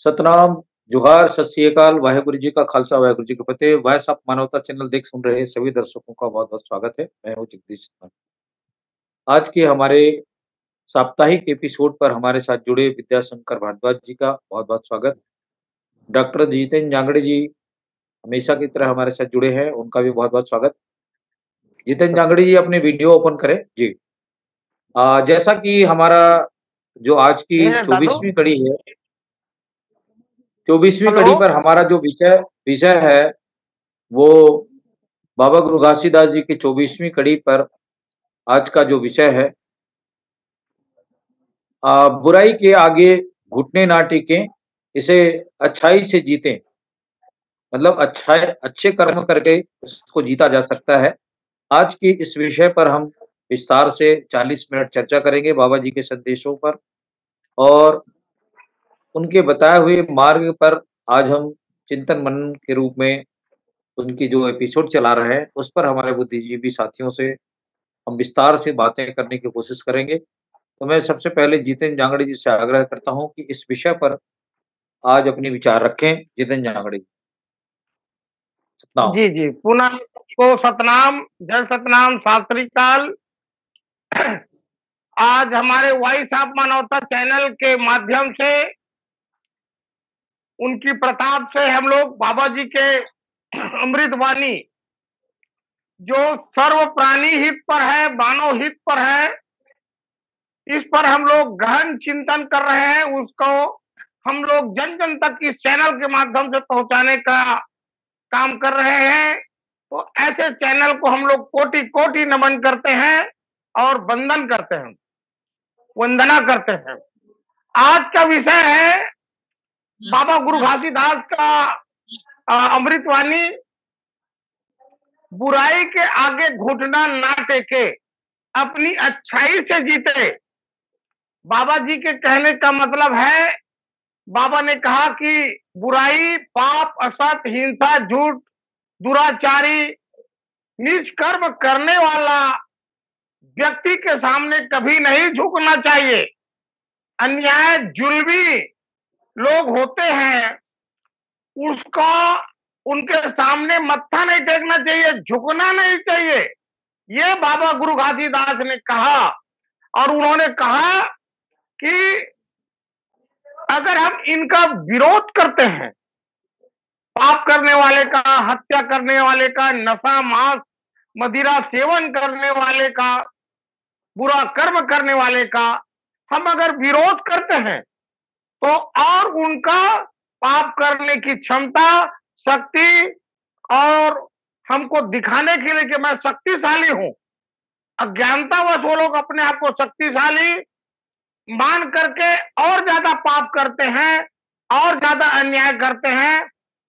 सतनाम, जोहार, सत श्री अकाल, वाहेगुरु जी का खालसा, वाहेगुरु जी की फतेह। वॉइस ऑफ मानवता चैनल देख सुन रहे सभी दर्शकों का बहुत-बहुत स्वागत है। मैं हूँ जगदीश सतनाम। आज के हमारे साप्ताहिक एपिसोड पर हमारे साथ जुड़े विद्याशंकर भारद्वाज जी का बहुत-बहुत स्वागत। डॉक्टर जितेंद्र जांगड़े जी हमेशा की तरह हमारे साथ जुड़े हैं, उनका भी बहुत-बहुत स्वागत। जितेंद्र जांगड़े जी अपने वीडियो ओपन करें। जी। जैसा कि हमारा जो आज की दादू 24वीं कड़ी है, 24वीं हेलो कड़ी पर हमारा जो विषय विषय है, वो बाबा गुरु घासीदास जी की 24वीं कड़ी पर आज का जो विषय है, बुराई के आगे घुटने ना टेकें, इसे अच्छाई से जीतें। मतलब अच्छे कर्म करके इसको जीता जा सकता है। आज की इस विषय पर हम विस्तार से 40 मिनट चर्चा करेंगे बाबा जी के संदेशों पर और उनके बताए हुए मार्ग पर आज हम चिंतन मनन के रूप में उनकी जो एपिसोड चला रहे हैं, उस पर हमारे बुद्धिजीवी साथियों से हम विस्तार से बातें करने की कोशिश करेंगे। तो मैं सबसे पहले जितेंद्र जांगड़े जी से आग्रह करता हूँ कि इस विषय पर आज अपने विचार रखें। जितेंद्र जांगड़े जी, सतनाम। जी जी पुनः को सतनाम, जय सतनाम, सत श्री अकाल। आज हमारे वॉइस ऑफ मानवता चैनल के माध्यम से उनकी प्रताप से हम लोग बाबा जी के अमृत वाणी जो सर्व प्राणी हित पर है, मानव हित पर है, इस पर हम लोग गहन चिंतन कर रहे हैं। उसको हम लोग जन जन तक इस चैनल के माध्यम से पहुंचाने का काम कर रहे हैं। तो ऐसे चैनल को हम लोग कोटि कोटि नमन करते हैं और वंदन करते हैं, वंदना करते हैं। आज का विषय है बाबा गुरु घासीदास का अमृतवाणी, बुराई के आगे घुटना ना टेके, अपनी अच्छाई से जीते। बाबा जी के कहने का मतलब है, बाबा ने कहा कि बुराई, पाप, असत, हिंसा, झूठ, दुराचारी, नीच कर्म करने वाला व्यक्ति के सामने कभी नहीं झुकना चाहिए। अन्याय जुल्मी लोग होते हैं, उसका उनके सामने मत्था नहीं टेकना चाहिए, झुकना नहीं चाहिए। ये बाबा गुरु घासीदास ने कहा। और उन्होंने कहा कि अगर हम इनका विरोध करते हैं, पाप करने वाले का, हत्या करने वाले का, नशा, मांस, मदिरा सेवन करने वाले का, बुरा कर्म करने वाले का हम अगर विरोध करते हैं, तो और उनका पाप करने की क्षमता, शक्ति और हमको दिखाने के लिए कि मैं शक्तिशाली हूं, अज्ञानतावश वो लोग अपने आप को शक्तिशाली मान करके और ज्यादा पाप करते हैं, और ज्यादा अन्याय करते हैं,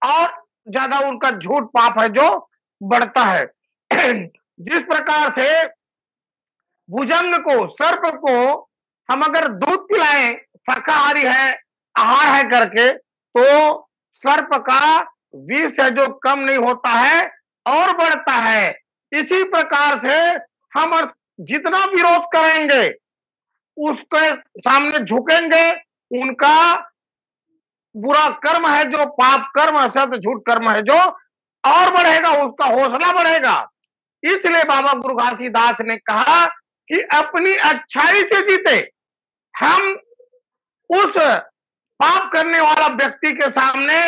और ज्यादा उनका झूठ पाप है जो बढ़ता है। जिस प्रकार से भुजंग को, सर्प को हम अगर दूध पिलाएं, शाकाहारी है, आहार है करके, तो सर्प का विष है जो कम नहीं होता है और बढ़ता है। इसी प्रकार से हम जितना विरोध करेंगे, उसके सामने झुकेंगे, उनका बुरा कर्म है जो पाप कर्म, असत, झूठ कर्म है जो और बढ़ेगा, उसका हौसला बढ़ेगा। इसलिए बाबा गुरु घासीदास ने कहा कि अपनी अच्छाई से जीते। हम उस पाप करने वाला व्यक्ति के सामने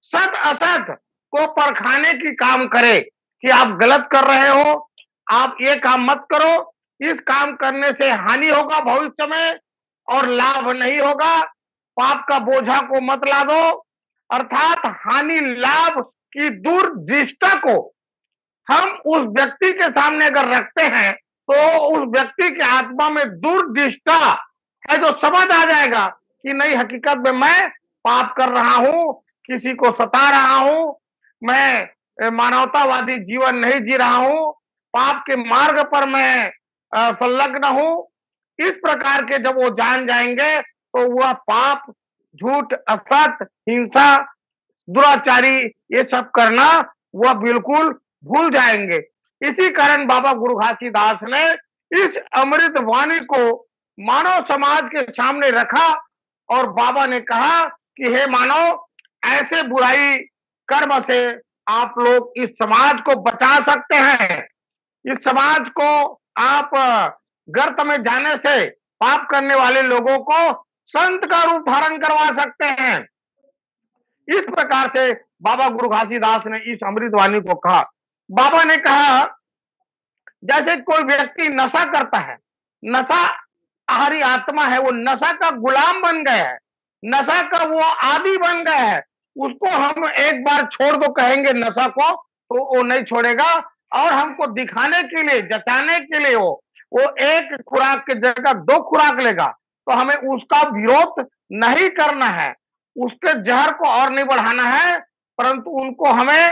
सत असत को परखाने की काम करें कि आप गलत कर रहे हो, आप ये काम मत करो, इस काम करने से हानि होगा भविष्य में और लाभ नहीं होगा, पाप का बोझा को मत लादो। अर्थात हानि लाभ की दूरदृष्टा को हम उस व्यक्ति के सामने अगर रखते हैं, तो उस व्यक्ति के आत्मा में दूरदृष्टा है जो समझ आ जाएगा कि नहीं, हकीकत में मैं पाप कर रहा हूं, किसी को सता रहा हूं, मैं मानवतावादी जीवन नहीं जी रहा हूं, पाप के मार्ग पर मैं संलग्न हूं। इस प्रकार के जब वो जान जाएंगे, तो वह पाप, झूठ, असत, हिंसा, दुराचारी ये सब करना वह बिल्कुल भूल जाएंगे। इसी कारण बाबा गुरु घासीदास ने इस अमृत वाणी को मानव समाज के सामने रखा और बाबा ने कहा कि हे मानव, ऐसे बुराई कर्म से आप लोग इस समाज को बचा सकते हैं। इस समाज को आप गर्त में जाने से पाप करने वाले लोगों को संत का रूप धारण करवा सकते हैं। इस प्रकार से बाबा गुरु घासीदास ने इस अमृतवाणी को कहा। बाबा ने कहा, जैसे कोई व्यक्ति नशा करता है, नशा आहारी आत्मा है, वो नशा का गुलाम बन गया है, नशा का वो आदी बन गया है। उसको हम एक बार छोड़ दो कहेंगे नशा को, तो वो नहीं छोड़ेगा, और हमको दिखाने के लिए, जताने के लिए वो एक खुराक की जगह 2 खुराक लेगा। तो हमें उसका विरोध नहीं करना है, उसके जहर को और नहीं बढ़ाना है, परंतु उनको हमें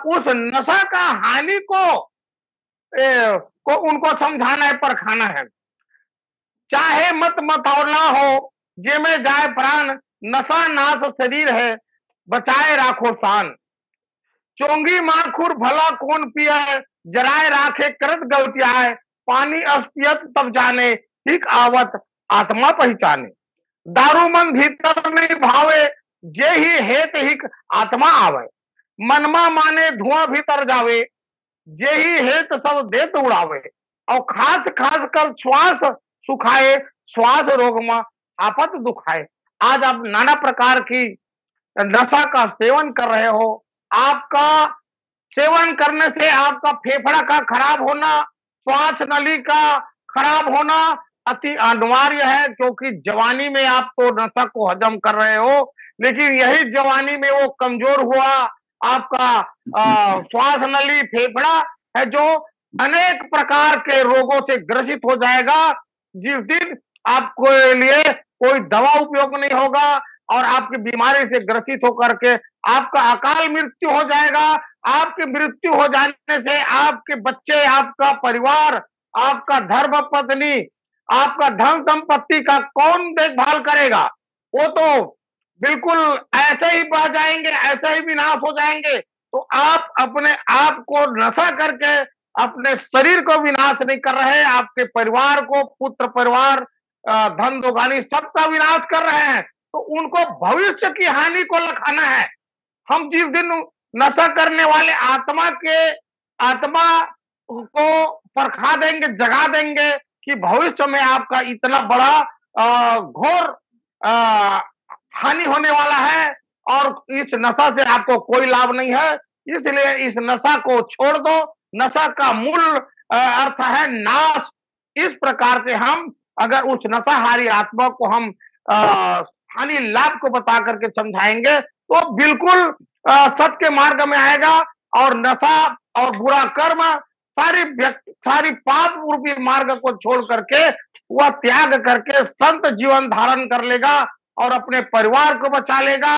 उस नशा का हानि को उनको समझाना है, परखाना है। चाहे मत और ना हो, जे में जाए प्राण, नशा नाश शरीर है, बचाए राखो शान। चोंगी माखुर भला कौन पिए, जराए राखे करत गलतियाए। पानी अस्पियत तब जाने, हिक आवत आत्मा पहचाने। दारू मन भीतर नहीं भावे, जे ही हेत हिक आत्मा आवे। मनमा माने धुआं भीतर जावे, जे ही हेत सब देत उड़ावे। और खास खास कर श्वास सुखाए, श्वास रोग में आफत दुखाए। आज आप नाना प्रकार की नशा का सेवन कर रहे हो। आपका सेवन करने से आपका फेफड़ा का खराब होना, श्वास नली का खराब होना अति अनिवार्य है, क्योंकि जवानी में आप तो नशा को हजम कर रहे हो, लेकिन यही जवानी में वो कमजोर हुआ आपका श्वास नली, फेफड़ा है, जो अनेक प्रकार के रोगों से ग्रसित हो जाएगा। जिस दिन आपको लिए कोई दवा उपयोग नहीं होगा और आपकी बीमारी से ग्रसित होकर के आपका अकाल मृत्यु हो जाएगा। आपकी मृत्यु हो जाने से आपके बच्चे, आपका परिवार, आपका धर्म पत्नी, आपका धन संपत्ति का कौन देखभाल करेगा? वो तो बिल्कुल ऐसे ही बह जाएंगे, ऐसे ही विनाश हो जाएंगे। तो आप अपने आप को नशा करके अपने शरीर को विनाश नहीं कर रहे, आपके परिवार को, पुत्र परिवार, धन दोगानी सबका विनाश कर रहे हैं। तो उनको भविष्य की हानि को लखाना है। हम जिस दिन नशा करने वाले आत्मा को परखा देंगे, जगा देंगे कि भविष्य में आपका इतना बड़ा घोर हानि होने वाला है और इस नशा से आपको कोई लाभ नहीं है, इसलिए इस नशा को छोड़ दो। नशा का मूल अर्थ है नाश। इस प्रकार से हम अगर उस नशाहारी आत्मा को हम हानि लाभ को बता करके समझाएंगे, तो बिल्कुल सत्य मार्ग में आएगा और नशा और बुरा कर्म सारी पाप रूपी मार्ग को छोड़ करके वह त्याग करके संत जीवन धारण कर लेगा और अपने परिवार को बचा लेगा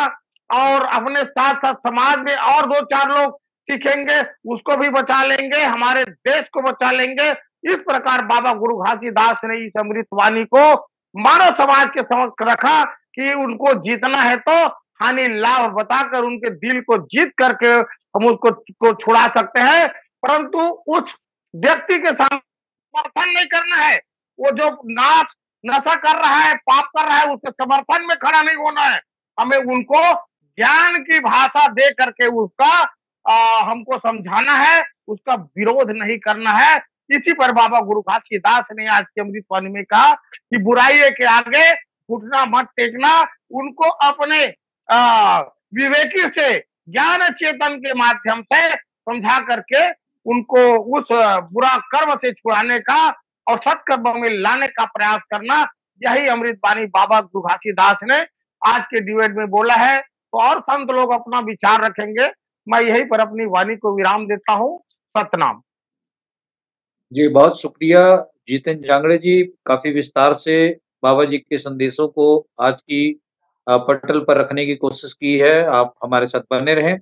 और अपने साथ साथ समाज में और 2-4 लोग सीखेंगे, उसको भी बचा लेंगे, हमारे देश को बचा लेंगे। इस प्रकार बाबा गुरु घासीदास ने इस अमृतवाणी को मानव समाज के समक्ष रखा कि उनको जीतना है तो हानि लाभ बताकर उनके दिल को जीत करके हम उसको छुड़ा सकते हैं, परंतु उस व्यक्ति के समर्थन नहीं करना है। वो जो नशा कर रहा है, पाप कर रहा है, उसके समर्थन में खड़ा नहीं होना है। हमें उनको ज्ञान की भाषा दे करके उसका हमको समझाना है, उसका विरोध नहीं करना है। इसी पर बाबा गुरु घासीदास ने आज की अमृतवाणी में कहा कि बुराई के आगे घुटना मत टेकना, उनको अपने विवेकी से ज्ञान चेतन के माध्यम से समझा करके उनको उस बुरा कर्म से छुड़ाने का और सत्कर्म में लाने का प्रयास करना, यही अमृतवाणी बाबा गुरु घासीदास ने आज के डिबेट में बोला है। तो और संत लोग अपना विचार रखेंगे। मैं यही पर अपनी वाणी को विराम देता हूँ। सतनाम। जी, बहुत शुक्रिया जितेंद्र जांगड़े जी, काफी विस्तार से बाबा जी के संदेशों को आज की पटल पर रखने की कोशिश की है। आप हमारे साथ बने रहें।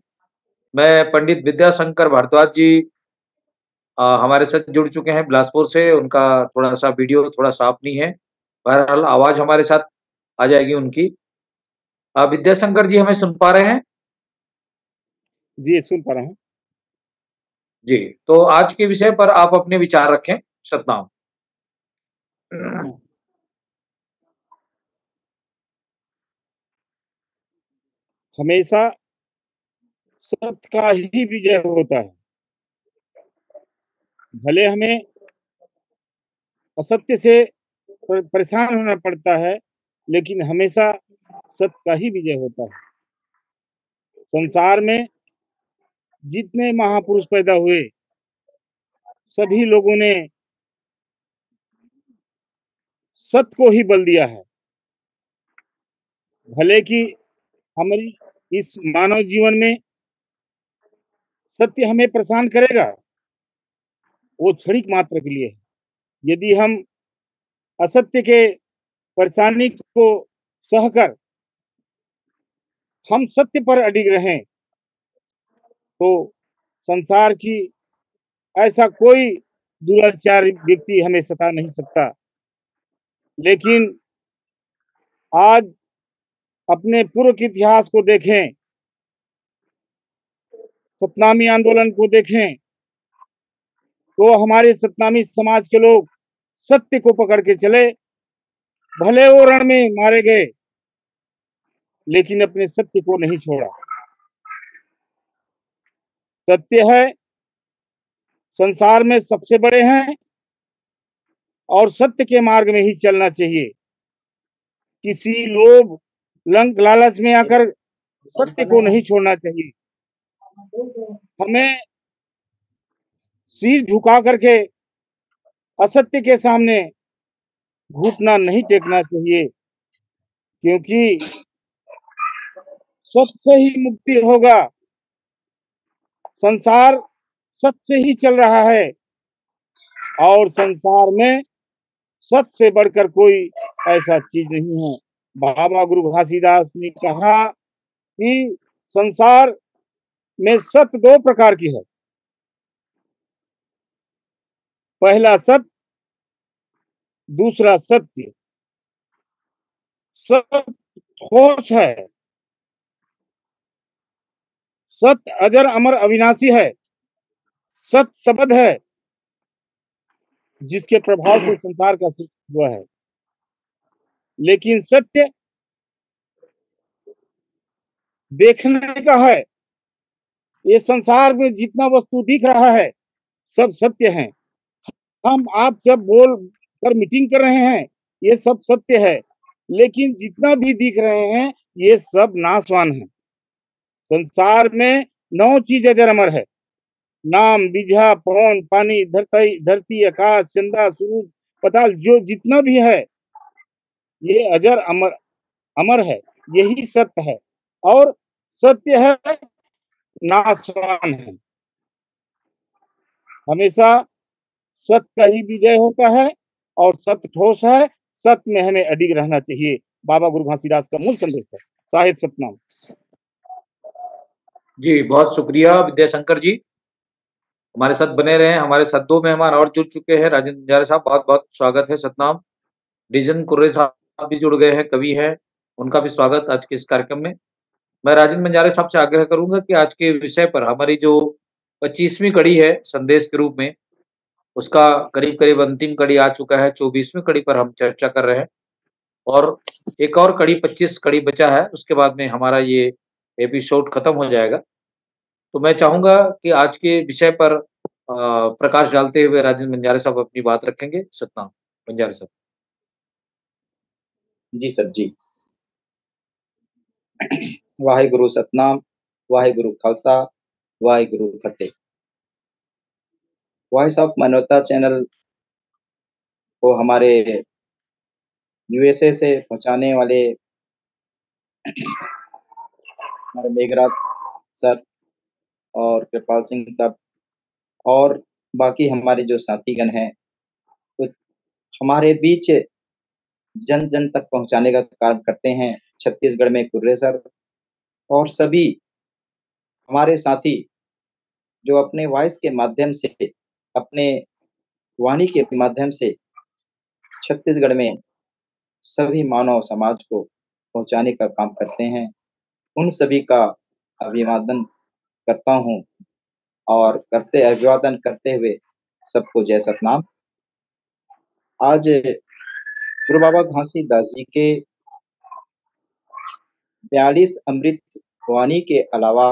मैं पंडित विद्याशंकर भारद्वाज जी हमारे साथ जुड़ चुके हैं बिलासपुर से। उनका थोड़ा सा वीडियो थोड़ा साफ नहीं है, बहरहाल आवाज हमारे साथ आ जाएगी उनकी। विद्याशंकर जी हमें सुन पा रहे हैं? जी, सुन पा रहा हूँ। जी, तो आज के विषय पर आप अपने विचार रखें। सतनाम। हमेशा सत्य का ही विजय होता है। भले हमें असत्य से परेशान होना पड़ता है, लेकिन हमेशा सत्य का ही विजय होता है। संसार में जितने महापुरुष पैदा हुए, सभी लोगों ने सत्य को ही बल दिया है। भले कि हमारी इस मानव जीवन में सत्य हमें परेशान करेगा, वो क्षणिक मात्र के लिए है। यदि हम असत्य के परेशानी को सहकर हम सत्य पर अडिग रहें, तो संसार की ऐसा कोई दुराचार व्यक्ति हमें सता नहीं सकता। लेकिन आज अपने पूर्व के इतिहास को देखें, सतनामी आंदोलन को देखें, तो हमारे सतनामी समाज के लोग सत्य को पकड़ के चले। भले वो रण में मारे गए, लेकिन अपने सत्य को नहीं छोड़ा। सत्य है, संसार में सबसे बड़े हैं और सत्य के मार्ग में ही चलना चाहिए। किसी लोभ लंक लालच में आकर सत्य को नहीं छोड़ना चाहिए। हमें सिर झुका करके असत्य के सामने घुटना नहीं टेकना चाहिए, क्योंकि सत्य से ही मुक्ति होगा। संसार सत्य से ही चल रहा है और संसार में सत्य से बढ़कर कोई ऐसा चीज नहीं है। बाबा गुरु घासीदास ने कहा कि संसार में सत्य दो प्रकार की है। पहला सत्य, दूसरा सत्य। सत्य ठोस है, सत्य अजर अमर अविनाशी है, सत्य शब्द है जिसके प्रभाव से संसार का सृष्टि हुआ है। लेकिन सत्य देखने का है। ये संसार में जितना वस्तु दिख रहा है सब सत्य है। हम आप जब बोल कर मीटिंग कर रहे हैं, ये सब सत्य है। लेकिन जितना भी दिख रहे हैं ये सब नाशवान है। संसार में 9 चीज अजर अमर है। नाम, बिजहा, पवन, पानी, धरती, आकाश, चंदा, सूरज, पताल, जो जितना भी है ये अजर अमर अमर है। यही सत्य है और सत्य है, नाशवान है। हमेशा सत्य का ही विजय होता है और सत्य ठोस है। सत्य में हमें अडिग रहना चाहिए। बाबा गुरु घासीदास का मूल संदेश है। साहेब सतनाम। जी, बहुत शुक्रिया विद्याशंकर जी। हमारे साथ बने रहे। हमारे साथ 2 मेहमान और जुड़ चुके हैं। राजेंद्र बंजारे साहब, बहुत-बहुत स्वागत है। सतनाम। डिजन कुर्रे साहब भी जुड़ गए हैं, कवि हैं। उनका भी स्वागत आज के इस कार्यक्रम में। मैं राजेंद्र बंजारे साहब से आग्रह करूंगा कि आज के विषय पर हमारी जो 25वीं कड़ी है संदेश के रूप में, उसका करीब-करीब अंतिम कड़ी आ चुका है। 24वीं कड़ी पर हम चर्चा कर रहे हैं और एक और कड़ी 25 कड़ी बचा है। उसके बाद में हमारा ये एपिसोड खत्म हो जाएगा। तो मैं चाहूंगा कि आज के विषय पर प्रकाश डालते हुए राजेंद्र बंजारे साहब अपनी बात रखेंगे। सतनाम बंजारे साहब। जी सर जी। Waheguru Satnam, Waheguru Khalsa, Waheguru Fateh. Voice of Manavta channel को हमारे यूएसए से पहुंचाने वाले हमारे मेघराज सर और कृपाल सिंह साहब और बाकी हमारे जो साथीगण हैं, तो हमारे बीच जन जन तक पहुंचाने का काम करते हैं छत्तीसगढ़ में कुर्रे सर और सभी हमारे साथी जो अपने वॉइस के माध्यम से, अपने वाणी के माध्यम से छत्तीसगढ़ में सभी मानव समाज को पहुंचाने का काम करते हैं। उन सभी का अभिवादन करता हूं और अभिवादन करते हुए सबको जय सतनाम। आज गुरु बाबा घासीदास जी के 42 अमृत वाणी के अलावा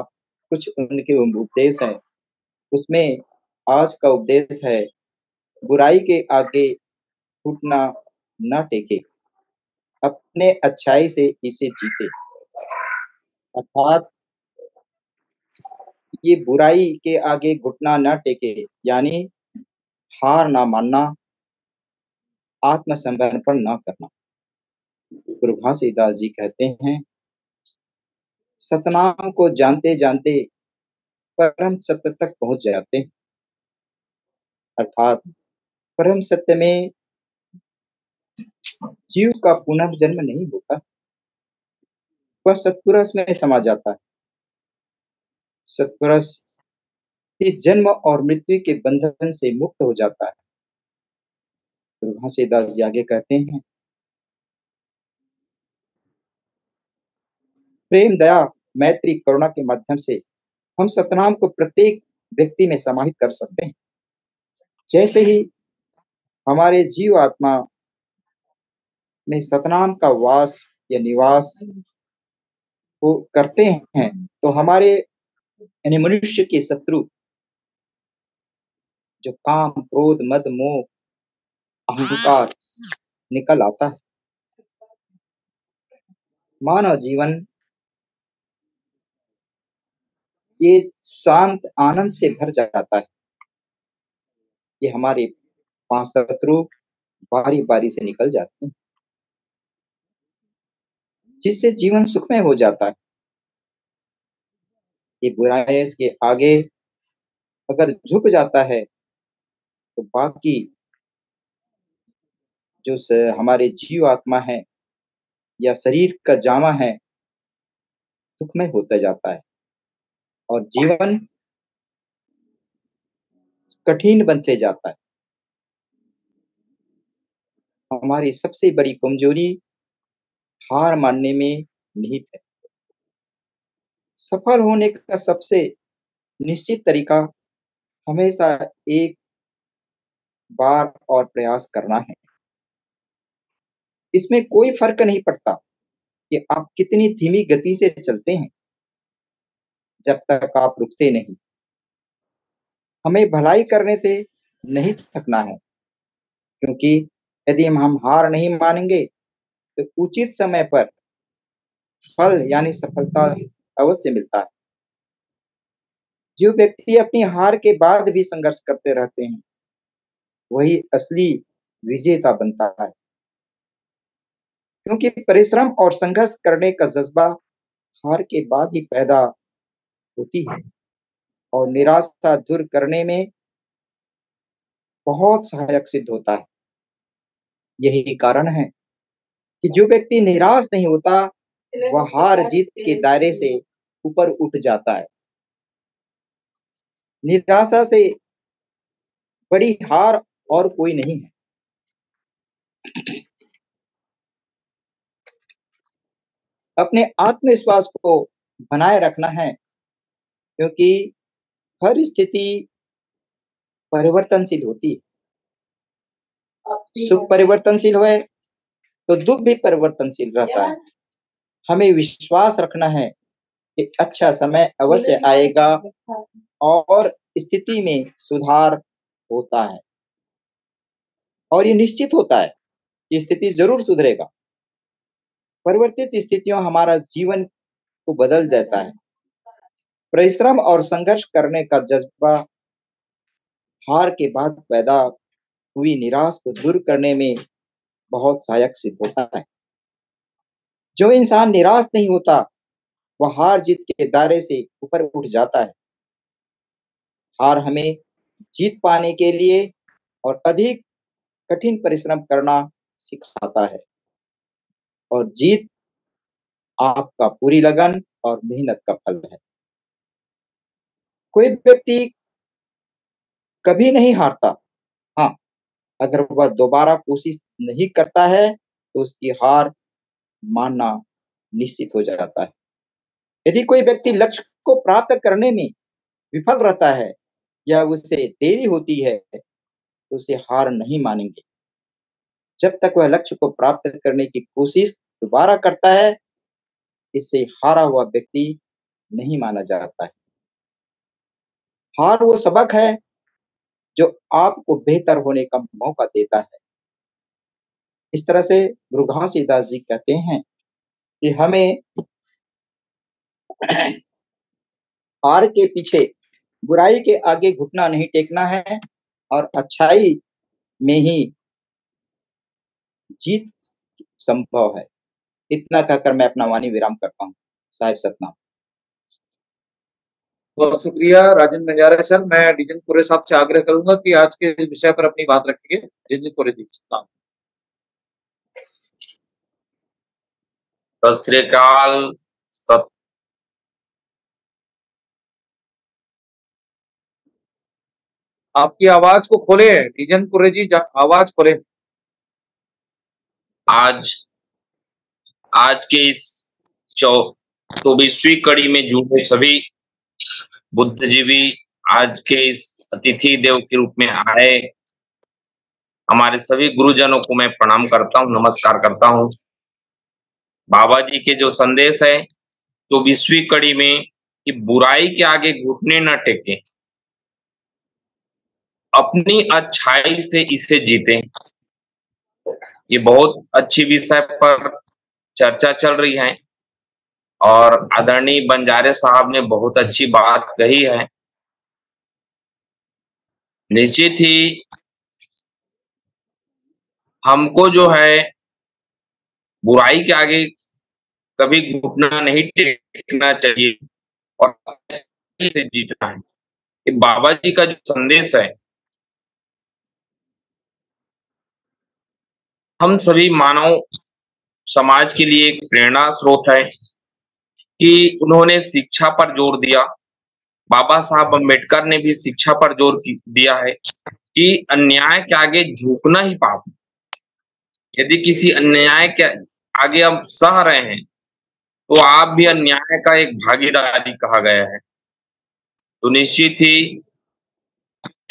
कुछ उनके उपदेश हैं। उसमें आज का उपदेश है, बुराई के आगे घुटना न टेके, अपने अच्छाई से इसे जीते। अर्थात ये बुराई के आगे घुटना न टेके, यानी हार ना मानना, आत्मसमर्पण न करना। गुरु घासीदास जी कहते हैं, सतनाम को जानते जानते परम सत्य तक पहुंच जाते हैं। अर्थात परम सत्य में जीव का पुनर्जन्म नहीं होता, वह सत्पुरुष में समा जाता है। सत्पुरुष इस जन्म और मृत्यु के बंधन से मुक्त हो जाता है। गुरु घासीदास जी आगे कहते हैं, प्रेम, दया, मैत्री, करुणा के माध्यम से हम सतनाम को प्रत्येक व्यक्ति में समाहित कर सकते हैं। जैसे ही हमारे जीव आत्मा में सतनाम का वास या निवास को करते हैं, तो हमारे यानी मनुष्य के शत्रु जो काम, क्रोध, मद, मोह, अहंकार निकल आता है। मानव जीवन ये शांत आनंद से भर जाता है। ये हमारे 5 शत्रु बारी बारी से निकल जाते हैं, जिससे जीवन सुखमय हो जाता है। ये बुराई के आगे अगर झुक जाता है, तो बाकी जो हमारे जीव आत्मा है या शरीर का जामा है, सुखमय होता जाता है और जीवन कठिन बनते जाता है। हमारी सबसे बड़ी कमजोरी हार मानने में निहित है। सफल होने का सबसे निश्चित तरीका हमेशा एक बार और प्रयास करना है। इसमें कोई फर्क नहीं पड़ता कि आप कितनी धीमी गति से चलते हैं, जब तक आप रुकते नहीं। हमें भलाई करने से नहीं थकना है, क्योंकि यदि हम हार नहीं मानेंगे तो उचित समय पर फल यानी सफलता अवश्य मिलता है। जो व्यक्ति अपनी हार के बाद भी संघर्ष करते रहते हैं, वही असली विजेता बनता है, क्योंकि परिश्रम और संघर्ष करने का जज्बा हार के बाद ही पैदा होती है और निराशा दूर करने में बहुत सहायक सिद्ध होता है। यही कारण है कि जो व्यक्ति निराश नहीं होता, वह हार जीत के दायरे से ऊपर उठ जाता है। निराशा से बड़ी हार और कोई नहीं है। अपने आत्मविश्वास को बनाए रखना है, क्योंकि हर स्थिति परिवर्तनशील होती है। सुख परिवर्तनशील है तो दुख भी परिवर्तनशील रहता है। हमें विश्वास रखना है कि अच्छा समय अवश्य आएगा और स्थिति में सुधार होता है, और ये निश्चित होता है कि स्थिति जरूर सुधरेगा। परिवर्तित स्थितियों हमारा जीवन को बदल देता है। परिश्रम और संघर्ष करने का जज्बा हार के बाद पैदा हुई निराश को दूर करने में बहुत सहायक सिद्ध होता है। जो इंसान निराश नहीं होता, वह हार जीत के दायरे से ऊपर उठ जाता है। हार हमें जीत पाने के लिए और अधिक कठिन परिश्रम करना सिखाता है, और जीत आपका पूरी लगन और मेहनत का फल है। कोई व्यक्ति कभी नहीं हारता। हाँ, अगर वह दोबारा कोशिश नहीं करता है तो उसकी हार मानना निश्चित हो जाता है। यदि कोई व्यक्ति लक्ष्य को प्राप्त करने में विफल रहता है या उससे देरी होती है, तो उसे हार नहीं मानेंगे। जब तक वह लक्ष्य को प्राप्त करने की कोशिश दोबारा करता है, इससे हारा हुआ व्यक्ति नहीं माना जाता है। हार वो सबक है जो आपको बेहतर होने का मौका देता है। इस तरह से गुरु घासीदास जी कहते हैं कि हमें हार के पीछे, बुराई के आगे घुटना नहीं टेकना है और अच्छाई में ही जीत संभव है। इतना कहकर मैं अपना वाणी विराम करता हूँ। साहिब सतनाम। बहुत शुक्रिया राजेंद्र बंजारे सर। मैं डीजन पुरे साहब से आग्रह करूंगा कि आज के विषय पर अपनी बात रखिए। डीजन पुरे जी, सतनाम। सत श्री अकाल। आपकी आवाज को खोले डीजन पुरे जी, आवाज खोले। आज के इस 24वीं कड़ी में जुड़े सभी बुद्धिजीवी आज के इस अतिथि देव के रूप में आए हमारे सभी गुरुजनों को मैं प्रणाम करता हूँ, नमस्कार करता हूँ। बाबा जी के जो संदेश है 24वीं कड़ी में कि बुराई के आगे घुटने न टेके, अपनी अच्छाई से इसे जीतें, ये बहुत अच्छी विषय पर चर्चा चल रही है और आदरणीय बंजारे साहब ने बहुत अच्छी बात कही है। निश्चित ही हमको जो है बुराई के आगे कभी घुटना नहीं टेकना चाहिए और से जीतना है। कि बाबा जी का जो संदेश है हम सभी मानव समाज के लिए एक प्रेरणा स्रोत है कि उन्होंने शिक्षा पर जोर दिया। बाबा साहब अम्बेडकर ने भी शिक्षा पर जोर दिया है कि अन्याय के आगे झुकना ही पाप। यदि किसी अन्याय के आगे हम सह रहे हैं तो आप भी अन्याय का एक भागीदारी कहा गया है। तो निश्चित ही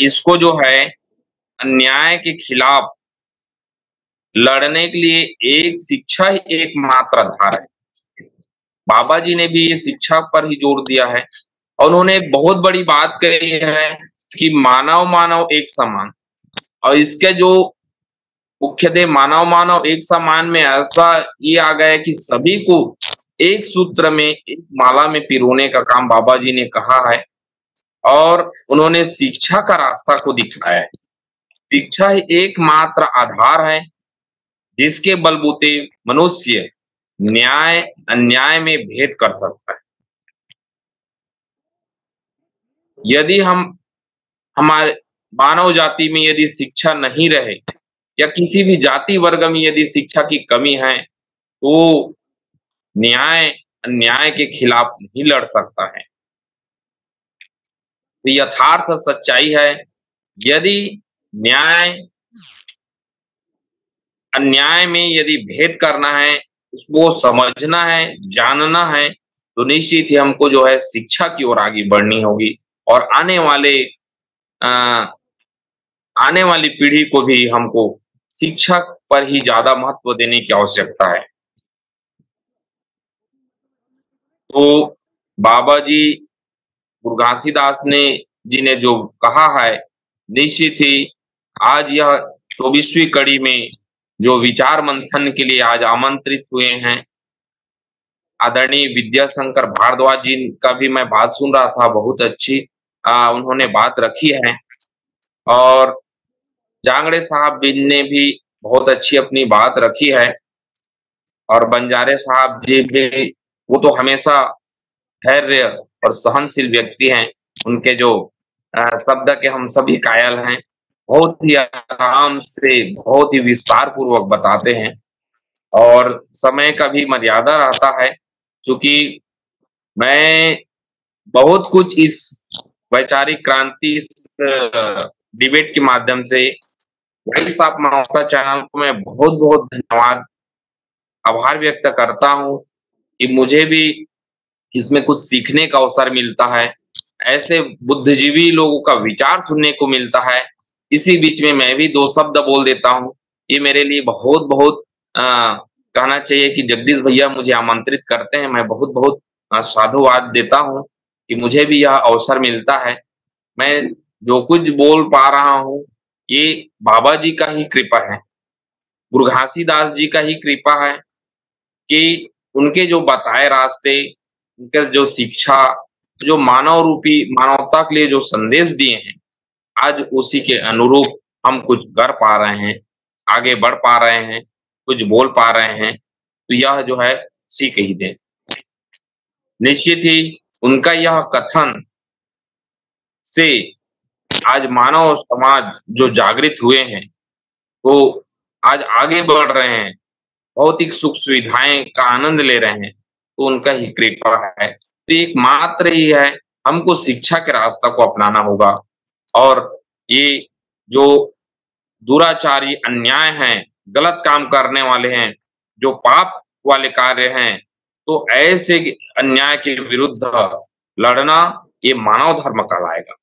इसको जो है अन्याय के खिलाफ लड़ने के लिए एक शिक्षा ही एकमात्र आधार है। बाबा जी ने भी ये शिक्षा पर ही जोर दिया है और उन्होंने एक बहुत बड़ी बात कही है कि मानव मानव एक समान। और इसके जो मुख्यतः मानव मानव एक समान में ऐसा ये आ गया कि सभी को एक सूत्र में, एक माला में पिरोने का काम बाबा जी ने कहा है और उन्होंने शिक्षा का रास्ता को दिखाया है। शिक्षा ही एकमात्र आधार है जिसके बलबूते मनुष्य न्याय अन्याय में भेद कर सकता है। यदि हमारे मानव जाति में यदि शिक्षा नहीं रहे या किसी भी जाति वर्ग में यदि शिक्षा की कमी है तो न्याय अन्याय के खिलाफ नहीं लड़ सकता है। तो यथार्थ सच्चाई है, यदि न्याय अन्याय में यदि भेद करना है, उसको समझना है, जानना है, तो निश्चित ही हमको जो है शिक्षा की ओर आगे बढ़नी होगी और आने वाली पीढ़ी को भी हमको शिक्षा पर ही ज्यादा महत्व देने की आवश्यकता है। तो बाबा जी गुरु घासीदास जी ने जो कहा है, निश्चित ही आज यह 24वीं कड़ी में जो विचार मंथन के लिए आज आमंत्रित हुए हैं, आदरणीय विद्याशंकर भारद्वाज जी का भी मैं बात सुन रहा था, बहुत अच्छी उन्होंने बात रखी है और जांगड़े साहब ने भी बहुत अच्छी अपनी बात रखी है और बंजारे साहब जी भी, वो तो हमेशा धैर्य और सहनशील व्यक्ति हैं। उनके जो शब्द के हम सभी कायल हैं, बहुत ही आराम से बहुत ही विस्तार पूर्वक बताते हैं और समय का भी मर्यादा रहता है। क्योंकि मैं बहुत कुछ इस वैचारिक क्रांति डिबेट के माध्यम से भाई साहब मल्होत्रा चैनल को मैं बहुत बहुत धन्यवाद आभार व्यक्त करता हूँ कि मुझे भी इसमें कुछ सीखने का अवसर मिलता है, ऐसे बुद्धिजीवी लोगों का विचार सुनने को मिलता है। इसी बीच में मैं भी दो शब्द बोल देता हूँ। ये मेरे लिए बहुत बहुत कहना चाहिए कि जगदीश भैया मुझे आमंत्रित करते हैं, मैं बहुत बहुत साधुवाद देता हूँ कि मुझे भी यह अवसर मिलता है। मैं जो कुछ बोल पा रहा हूँ, ये बाबा जी का ही कृपा है, गुरु घासीदास जी का ही कृपा है कि उनके जो बताए रास्ते, उनके जो शिक्षा, जो मानव रूपी मानवता के लिए जो संदेश दिए हैं, आज उसी के अनुरूप हम कुछ कर पा रहे हैं, आगे बढ़ पा रहे हैं, कुछ बोल पा रहे हैं, तो यह जो है सीख ही दें। निश्चित ही उनका यह कथन से आज मानव समाज जो जागृत हुए हैं, वो आज आगे बढ़ रहे हैं, भौतिक सुख सुविधाएं का आनंद ले रहे हैं, तो उनका ही कृपा है। तो एक मात्र ही है, हमको शिक्षा के रास्ता को अपनाना होगा और ये जो दुराचारी अन्याय हैं, गलत काम करने वाले हैं, जो पाप वाले कार्य हैं, तो ऐसे अन्याय के विरुद्ध लड़ना ये मानव धर्म कहलाएगा।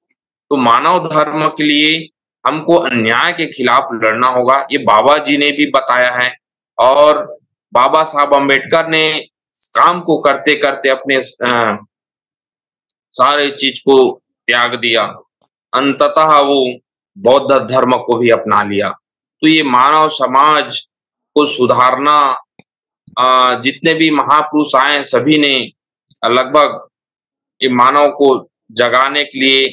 तो मानव धर्म के लिए हमको अन्याय के खिलाफ लड़ना होगा, ये बाबा जी ने भी बताया है और बाबा साहब अम्बेडकर ने इस काम को करते करते अपने सारे चीज को त्याग दिया, अंततः वो बौद्ध धर्म को भी अपना लिया। तो ये मानव समाज को सुधारना, जितने भी महापुरुष आए सभी ने लगभग ये मानव को जगाने के लिए,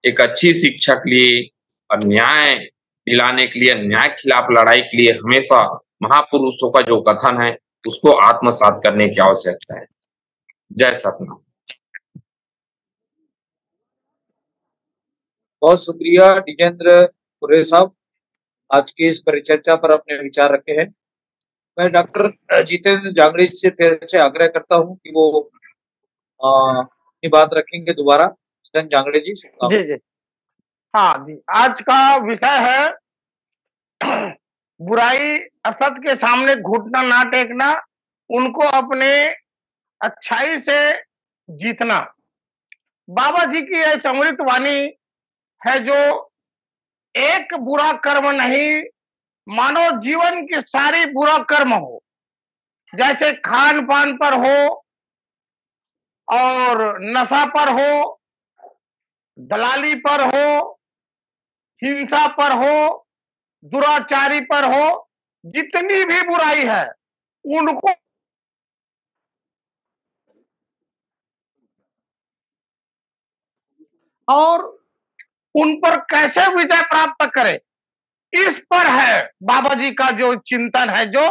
एक अच्छी शिक्षा के लिए और न्याय दिलाने के लिए, न्याय के खिलाफ लड़ाई के लिए हमेशा महापुरुषों का जो कथन है उसको आत्मसात करने की आवश्यकता है। जय सतनाम। बहुत शुक्रिया डिजेंद्र कुरे साहब, आज की इस परिचर्चा पर अपने विचार रखे हैं। मैं डॉक्टर जितेंद्र जांगड़े से फिर से आग्रह करता हूं कि वो अपनी बात रखेंगे दोबारा। जितेंद्र जांगड़े जी, जी जी, हाँ जी, आज का विषय है बुराई असत के सामने घुटना ना टेकना, उनको अपने अच्छाई से जीतना। बाबा जी की यह अमृत वाणी है जो एक बुरा कर्म नहीं, मानो जीवन की सारी बुरा कर्म हो, जैसे खान पान पर हो और नशा पर हो, दलाली पर हो, हिंसा पर हो, दुराचारी पर हो, जितनी भी बुराई है उनको और उन पर कैसे विजय प्राप्त करें, इस पर है बाबा जी का जो चिंतन है जो,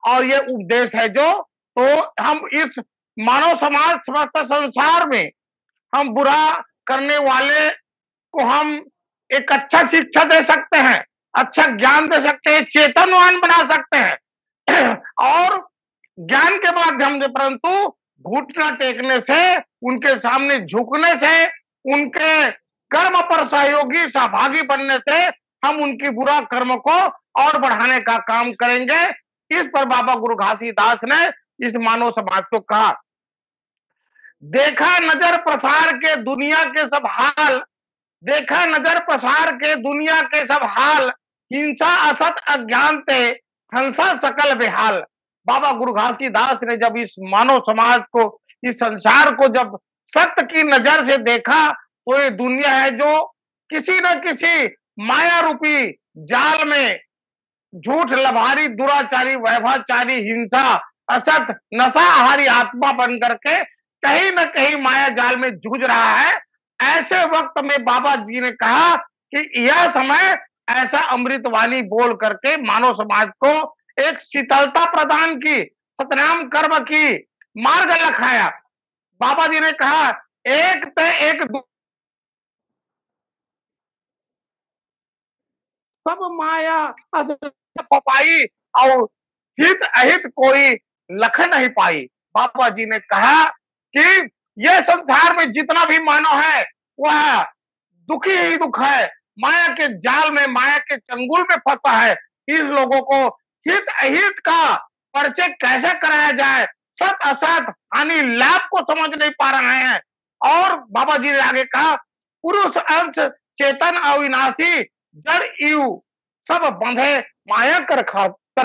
और ये उपदेश है जो। तो हम इस मानव समाज समस्त संसार में हम बुरा करने वाले को हम एक अच्छा शिक्षा दे सकते हैं, अच्छा ज्ञान दे सकते हैं, चेतनवान बना सकते हैं और ज्ञान के माध्यम से, परंतु घुटना टेकने से, उनके सामने झुकने से, उनके कर्म पर सहयोगी सहभागी बनने से हम उनकी बुरा कर्म को और बढ़ाने का काम करेंगे। इस पर बाबा गुरु घासीदास ने इस मानव समाज को कहा, देखा नजर प्रसार के दुनिया के सब हाल, देखा नजर प्रसार के दुनिया के सब हाल, हिंसा असत अज्ञान ते हंसा सकल बेहाल। बाबा गुरु घासीदास ने जब इस मानव समाज को, इस संसार को जब सत्य की नजर से देखा, तो ये दुनिया है जो किसी न किसी माया रूपी जाल में झूठ लभारी, दुराचारी, वैभाचारी, हिंसा, असत, नशाहारी आत्मा बन करके कहीं न कहीं माया जाल में जूझ रहा है। ऐसे वक्त में बाबा जी ने कहा कि यह समय ऐसा अमृतवाणी बोल करके मानव समाज को एक शीतलता प्रदान की, सतनाम कर्म की मार्ग लखाया। बाबा जी ने कहा, एक पे एक सब माया पपाई और हित अहित कोई लख नहीं पाई। बाबा जी ने कहा कि यह संसार में जितना भी मानव है वह दुखी ही दुख है, माया के जाल में, माया के चंगुल में फंसा है। इस लोगों को हित अहित का परिचय कैसे कराया जाए, सत असत, हानि लाभ को समझ नहीं पा रहे हैं। और बाबा जी ने आगे कहा, पुरुष अंश चेतन अविनाशी, जड़ इव सब बंधे माया कर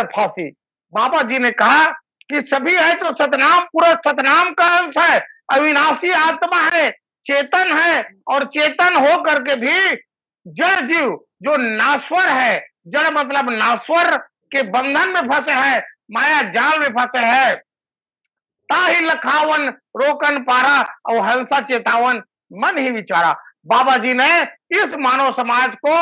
फांसी। बाबा जी ने कहा कि सभी है तो सतनाम पुरुष, सतनाम का अंश है, अविनाशी आत्मा है, चेतन है, और चेतन हो करके भी जड़ जीव जो नाश्वर है, जड़ मतलब नाश्वर के बंधन में फंसे है, माया जाल में फंसे है। ताहि लखावन रोकन पारा और हंसा चेतावन मन ही विचारा। बाबा जी ने इस मानव समाज को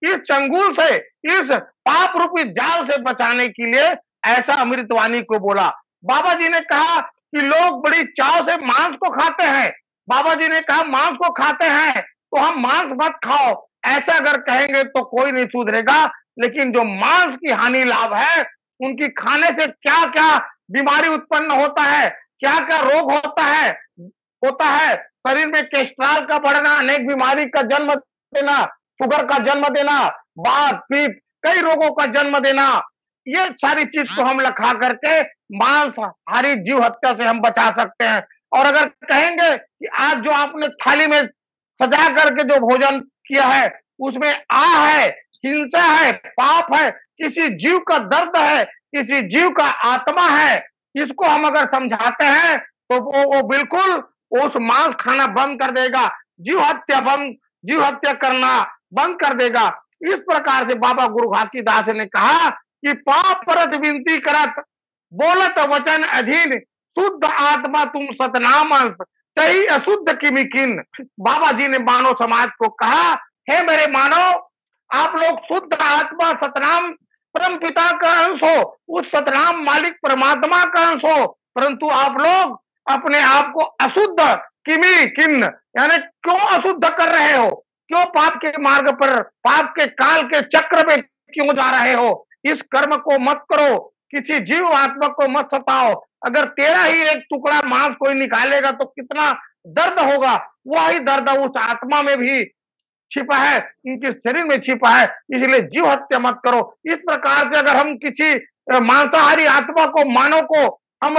इस चंगुल से, इस पाप रूपी जाल से बचाने के लिए ऐसा अमृतवाणी को बोला। बाबा जी ने कहा कि लोग बड़ी चाव से मांस को खाते हैं। बाबा जी ने कहा मांस को खाते हैं तो हम मांस मत खाओ, ऐसा अगर कहेंगे तो कोई नहीं सुधरेगा। लेकिन जो मांस की हानि लाभ है, उनकी खाने से क्या क्या बीमारी उत्पन्न होता है, क्या क्या रोग होता है, शरीर में कोलेस्ट्रॉल का बढ़ना, अनेक बीमारी का जन्म देना, शुगर का जन्म देना, वात पित्त कई रोगों का जन्म देना, ये सारी चीज को हम लखा करके मांसाहारी जीव हत्या से हम बचा सकते हैं। और अगर कहेंगे कि आज जो आपने थाली में सजा करके जो भोजन किया है उसमें है, हिंसा है, पाप है, किसी जीव का दर्द है, किसी जीव का आत्मा है, इसको हम अगर समझाते हैं तो वो बिल्कुल उस मांस खाना बंद कर देगा, जीव हत्या करना बंद कर देगा। इस प्रकार से बाबा गुरु घासीदास ने कहा कि पाप परत विनती करत बोलत वचन अधीन, शुद्ध आत्मा तुम सतनाम सही अशुद्ध किमिकिन। बाबा जी ने मानव समाज को कहा, हे मेरे मानव, आप लोग शुद्ध आत्मा सतनाम परम पिता का अंश हो, उस सतनाम मालिक परमात्मा का अंश हो, परंतु आप लोग अपने आप को अशुद्ध किन यानी क्यों अशुद्ध कर रहे हो, क्यों पाप के मार्ग पर, पाप के काल के चक्र में क्यों जा रहे हो। इस कर्म को मत करो, किसी जीव आत्मा को मत सताओ। अगर तेरा ही एक टुकड़ा मांस कोई निकालेगा तो कितना दर्द होगा, वही दर्द उस आत्मा में भी छिपा है, इनके शरीर में छिपा है, इसलिए जीव हत्या मत करो। इस प्रकार से अगर हम किसी मांसाहारी आत्मा को, मानव को हम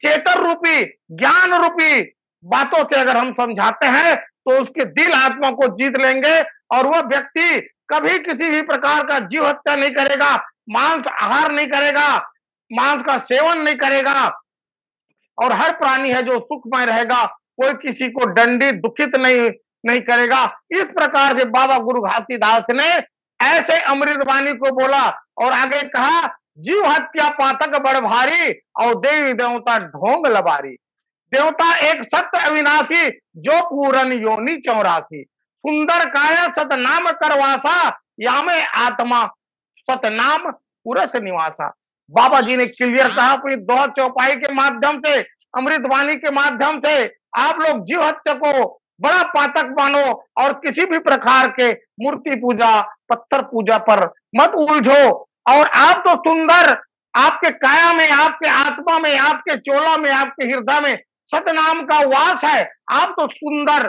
चेतन रूपी, ज्ञान रूपी बातों से अगर हम समझाते हैं तो उसके दिल आत्मा को जीत लेंगे और वह व्यक्ति कभी किसी भी प्रकार का जीव हत्या नहीं करेगा, मांस आहार नहीं करेगा, मांस का सेवन नहीं करेगा, और हर प्राणी है जो सुखमय रहेगा, कोई किसी को दंडित दुखित नहीं करेगा। इस प्रकार से बाबा गुरु घासीदास ने ऐसे अमृतवाणी को बोला और आगे कहा, जीव हत्या पातक बड़ भारी और देवी देवता ढोंग लबारी। देवता एक सत्य अविनाशी जो पूरन योनि 84, सुंदर काया सतनाम करवासा, यामे आत्मा सतनाम पुरस निवासा। बाबा जी ने क्लियर कहा अपनी दोहा चौपाई के माध्यम से, अमृतवाणी के माध्यम से, आप लोग जीव हत्या को बड़ा पातक मानो और किसी भी प्रकार के मूर्ति पूजा, पत्थर पूजा पर मत उलझो। और आप तो सुंदर, आपके काया में, आपके आत्मा में, आपके चोला में, आपके हृदय में सतनाम का वास है, आप तो सुंदर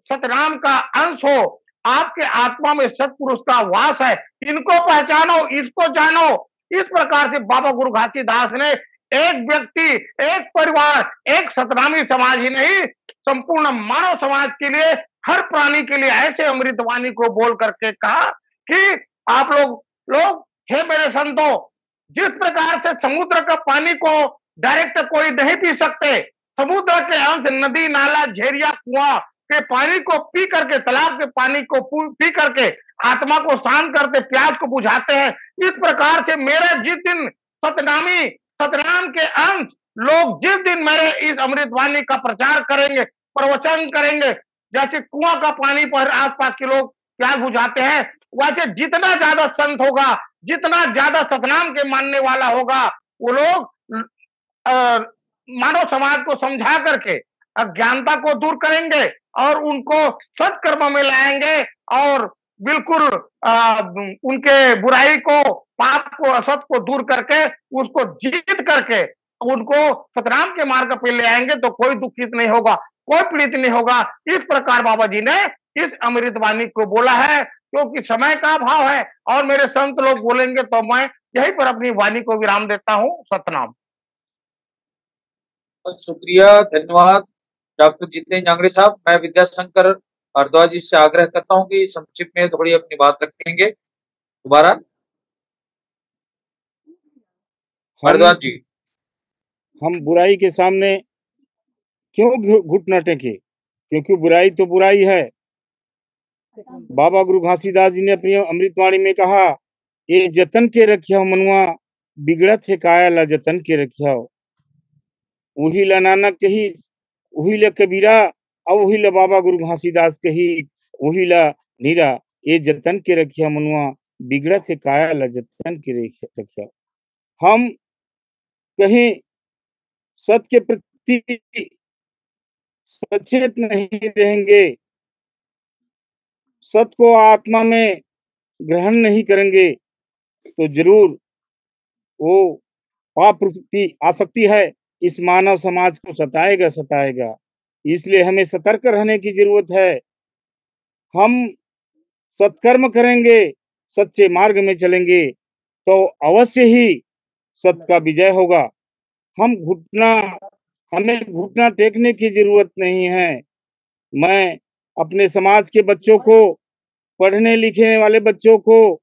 सतनाम का अंश हो, आपके आत्मा में सतपुरुष का वास है, इनको पहचानो, इसको जानो। इस प्रकार से बाबा गुरु घासीदास ने एक व्यक्ति, एक परिवार, एक सतनामी समाज ही नहीं, संपूर्ण मानव समाज के लिए, हर प्राणी के लिए ऐसे अमृतवाणी को बोल करके कहा कि आप लोग हे मेरे संतों, जिस प्रकार से समुद्र का पानी को डायरेक्ट कोई नहीं पी सकते, समुद्र के अंश नदी, नाला, झेरिया, कुआं के पानी को पी करके, तालाब के पानी को पी करके आत्मा को शांत करते, प्यास को बुझाते हैं, इस प्रकार से मेरा जिस दिन सतनाम के अंश लोग जिस दिन मेरे इस अमृतवाणी का प्रचार करेंगे, प्रवचन करेंगे, जैसे कुआं का पानी पर आसपास के लोग प्यास बुझाते हैं, वैसे जितना ज्यादा संत होगा, जितना ज्यादा सतनाम के मानने वाला होगा, वो लोग मानव समाज को समझा करके अज्ञानता को दूर करेंगे और उनको सत्कर्म में लाएंगे और बिल्कुल उनके बुराई को, पाप को, असत को दूर करके उसको जीत करके उनको सतनाम के मार्ग पे ले आएंगे तो कोई दुखित नहीं होगा, कोई पीड़ित नहीं होगा। इस प्रकार बाबा जी ने इस अमृतवाणी को बोला है, क्योंकि समय का अभाव है और मेरे संत लोग बोलेंगे तो मैं यहीं पर अपनी वाणी को विराम देता हूँ। सतनाम। शुक्रिया, धन्यवाद डॉक्टर जितेंद्र जांगड़े साहब। मैं विद्याशंकर भारद्वाज जी से आग्रह करता हूं कि संक्षिप्त में थोड़ी अपनी बात रखेंगे दोबारा। भारद्वाज जी। हम बुराई के सामने क्यों घुटना टेके? क्योंकि बुराई तो बुराई है। बाबा गुरु घासीदास जी ने अपनी अमृतवाणी में कहा, ये जतन के रखिया मनुआ, बिगड़त है काया ला जतन के रखिया। वही ला नानक कही, वही ला कबीरा, और वही ला बाबा गुरु घासीदास कही, वही ला नीरा, ये जतन के रखिया मनुआ, बिगड़त है काया ला जतन के रखिया। हम कहीं सत्य के प्रति सचेत नहीं रहेंगे, सत्य को आत्मा में ग्रहण नहीं करेंगे, तो जरूर वो पाप रूप की आसक्ति है इस मानव समाज को सताएगा। इसलिए हमें सतर्क रहने की जरूरत है। हम सत्कर्म करेंगे, सच्चे मार्ग में चलेंगे, तो अवश्य ही सत्य का विजय होगा। हमें घुटना टेकने की जरूरत नहीं है। मैं अपने समाज के बच्चों को, पढ़ने लिखने वाले बच्चों को,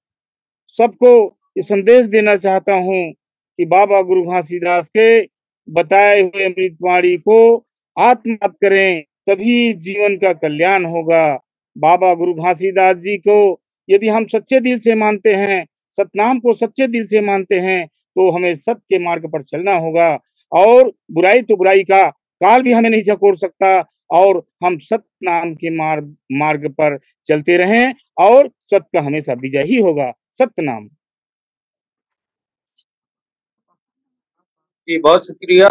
सबको ये संदेश देना चाहता हूँ कि बाबा गुरु घासीदास के बताए हुए अमृतवाणी को आत्मसात करें, तभी जीवन का कल्याण होगा। बाबा गुरु घासीदास जी को यदि हम सच्चे दिल से मानते हैं, सतनाम को सच्चे दिल से मानते हैं, तो हमें सत्य के मार्ग पर चलना होगा। और बुराई का काल भी हमें नहीं झकोड़ सकता, और हम सत्य नाम के मार्ग पर चलते रहें, और सत्य का हमेशा विजय ही होगा। सतनाम। जी, बहुत शुक्रिया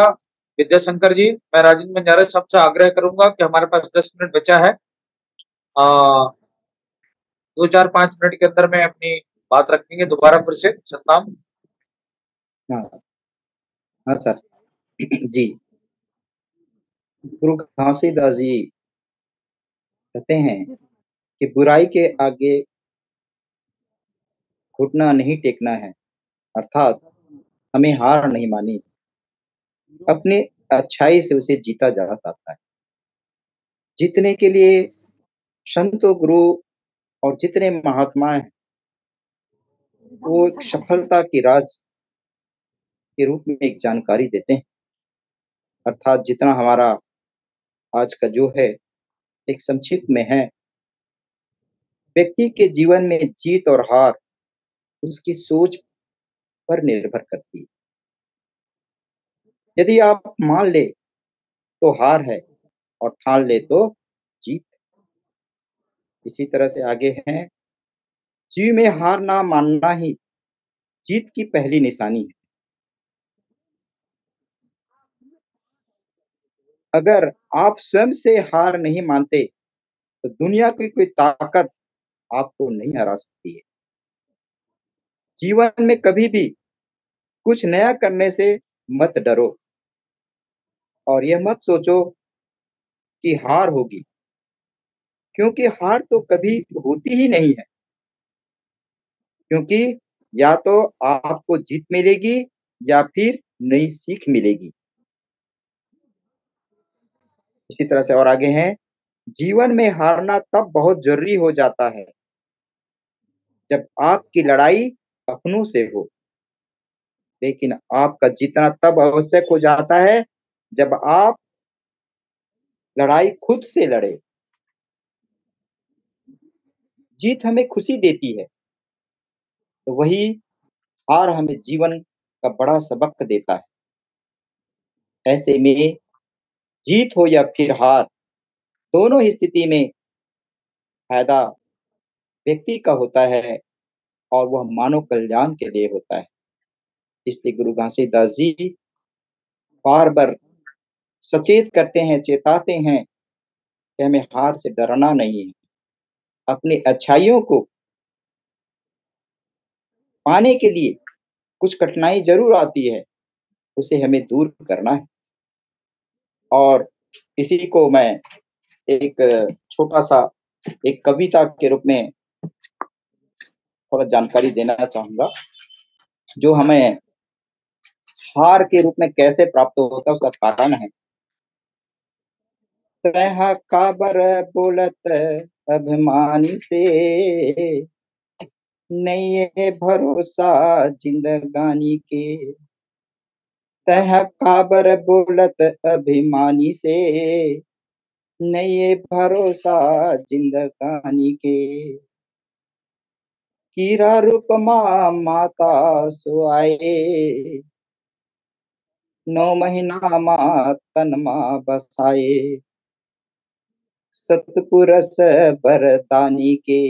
विद्याशंकर जी। मैं राजेंद्र बंजारा साहब से आग्रह करूंगा कि हमारे पास 10 मिनट बचा है, 2-4-5 मिनट के अंदर में अपनी बात रखेंगे दोबारा फिर से। सतनाम। हाँ हाँ सर। जी, गुरु घासीदास जी कहते हैं कि बुराई के आगे घुटना नहीं टेकना है, अर्थात हमें हार नहीं मानी, अपने अच्छाई से उसे जीता जा सकता है। जीतने के लिए संतों, गुरु और जितने महात्मा हैं, वो एक सफलता की राज के रूप में एक जानकारी देते हैं। अर्थात जितना हमारा आज का जो है एक संक्षिप्त में है, व्यक्ति के जीवन में जीत और हार उसकी सोच पर निर्भर करती है। यदि आप मान ले तो हार है, और ठान ले तो जीत है। इसी तरह से आगे हैं, जीव में हार ना मानना ही जीत की पहली निशानी है। अगर आप स्वयं से हार नहीं मानते तो दुनिया की कोई ताकत आपको नहीं हरा सकती है। जीवन में कभी भी कुछ नया करने से मत डरो, और यह मत सोचो कि हार होगी, क्योंकि हार तो कभी होती ही नहीं है। क्योंकि या तो आपको जीत मिलेगी या फिर नई सीख मिलेगी। इसी तरह से और आगे हैं, जीवन में हारना तब बहुत जरूरी हो जाता है जब आपकी लड़ाई अपनों से हो, लेकिन आपका जीतना तब आवश्यक हो जाता है जब आप लड़ाई खुद से लड़े। जीत हमें खुशी देती है, तो वही हार हमें जीवन का बड़ा सबक देता है। ऐसे में जीत हो या फिर हार, दोनों ही स्थिति में फायदा व्यक्ति का होता है, और वह मानव कल्याण के लिए होता है। इसलिए गुरु घासीदास जी बार बार सचेत करते हैं, चेताते हैं कि हमें हार से डरना नहीं है। अपनी अच्छाइयों को पाने के लिए कुछ कठिनाई जरूर आती है, उसे हमें दूर करना है। और इसी को मैं एक छोटा सा एक कविता के रूप में थोड़ा जानकारी देना चाहूंगा, जो हमें हार के रूप में कैसे प्राप्त होता है उसका कारण है। तह काबर बोलत अभिमानी से, नहीं है भरोसा जिंदगानी के, तह काबर बोलत अभिमानी से, नहीं भरोसा जिंदगानी के। कीरा रूप माता सुआए, 9 महीना माँ तन माँ बसाए। सतपुरस बरदानी के,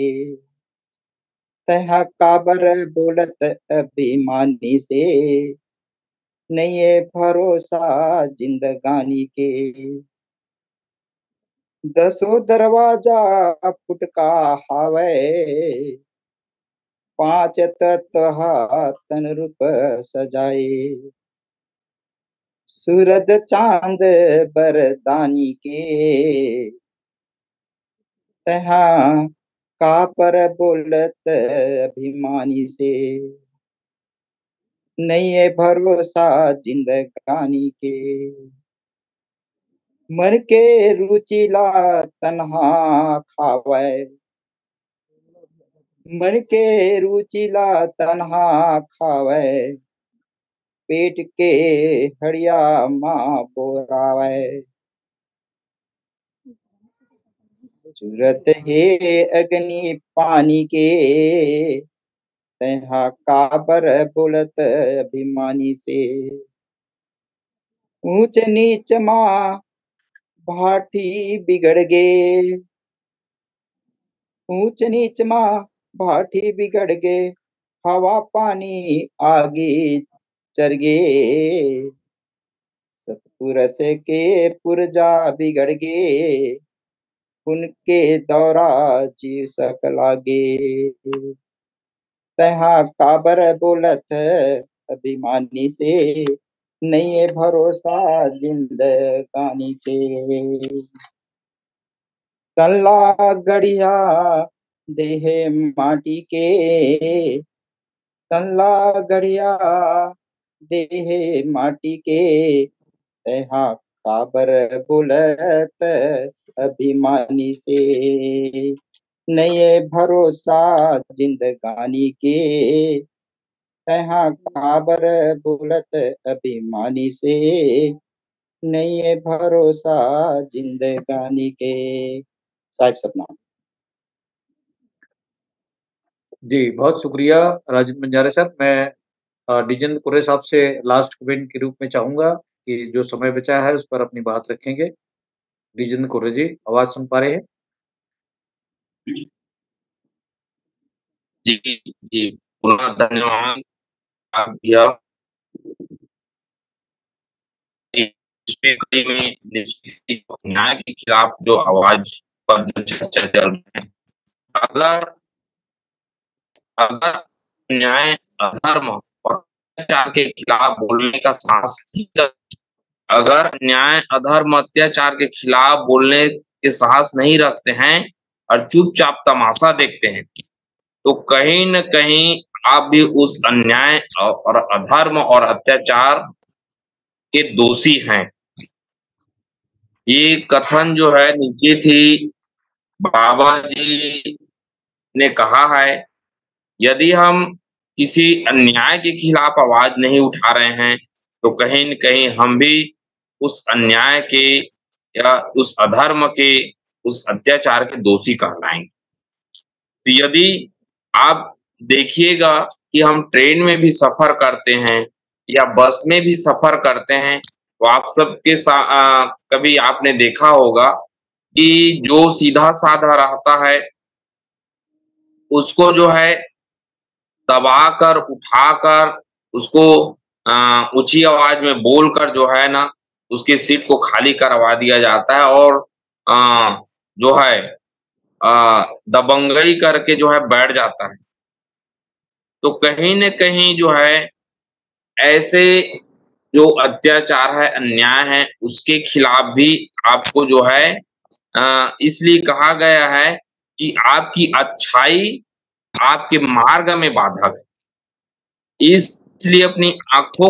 तह काबर बोलत अभिमानी से, नहीं भरोसा जिंदगानी के। 10 दरवाजा फुटका हावे, 5 तत्व तन रूप सजाए। सूरज चांद बरदानी के, तहा का पर बोलत अभिमानी से, नहीं भरोसा जिंदगानी के। मन के रुचिला तन्हा खावे, मन के रुचिला तन्हा खावे। पेट के हड़िया माँ बोरावे, जरूरत है अग्नि पानी के। तहा काबर बोलत अभिमानी से, ऊंच नीच माँ भाटी बिगड़ गे। ऊंच नीच माँ भाटी बिगड़ गे, हवा पानी आगे चढ़ गे। सतपुरस के पुरजा बिगड़ गे, उनके दौरा जी सकलागे। तहा काबर बोलत अभिमानी से, नहीं भरोसा जिंदगानी के। तल्ला गड़िया देहे माटी के, तल्ला गड़िया देहे माटी के। तहा काबर बोलत अभिमानी से, नहीं भरोसा जिंदगानी के। तहा काबर बोलत अभिमानी से, नहीं भरोसा जिंदगानी के। साहिब सतनाम। जी, बहुत शुक्रिया राजन बंजारे साहब। मैं डिजेंद्र कुर्रे साहब से लास्ट कमेंट के रूप में चाहूंगा कि जो समय बचा है उस पर अपनी बात रखेंगे। डिजेंद्र कुर्रे जी, आवाज सुन पा रहे हैं? जी जी, पुनः धन्यवाद आप दिया। में न्याय के खिलाफ जो आवाज पर जो चर्चा चल रही है, अगर अगर न्याय अधर्म और अत्याचार के खिलाफ बोलने का साहस, अगर न्याय अधर्म अत्याचार के खिलाफ बोलने के साहस नहीं रखते हैं और चुपचाप तमाशा देखते हैं, तो कहीं न कहीं आप भी उस अन्याय और अधर्म और अत्याचार के दोषी हैं। ये कथन जो है नीचे थी, बाबा जी ने कहा है, यदि हम किसी अन्याय के खिलाफ आवाज नहीं उठा रहे हैं तो कहीं न कहीं हम भी उस अन्याय के या उस अधर्म के, उस अत्याचार के दोषी कहलाएंगे। तो यदि आप देखिएगा कि हम ट्रेन में भी सफर करते हैं या बस में भी सफर करते हैं, तो आप सबके कभी आपने देखा होगा कि जो सीधा साधा रहता है उसको जो है दबाकर, उठाकर, उसको ऊंची आवाज में बोलकर जो है ना उसके सीट को खाली करवा दिया जाता है और जो है दबंगई करके जो है बैठ जाता है। तो कहीं न कहीं जो है ऐसे जो अत्याचार है, अन्याय है, उसके खिलाफ भी आपको जो है इसलिए कहा गया है कि आपकी अच्छाई आपके मार्ग में बाधक है। इसलिए अपनी आंखों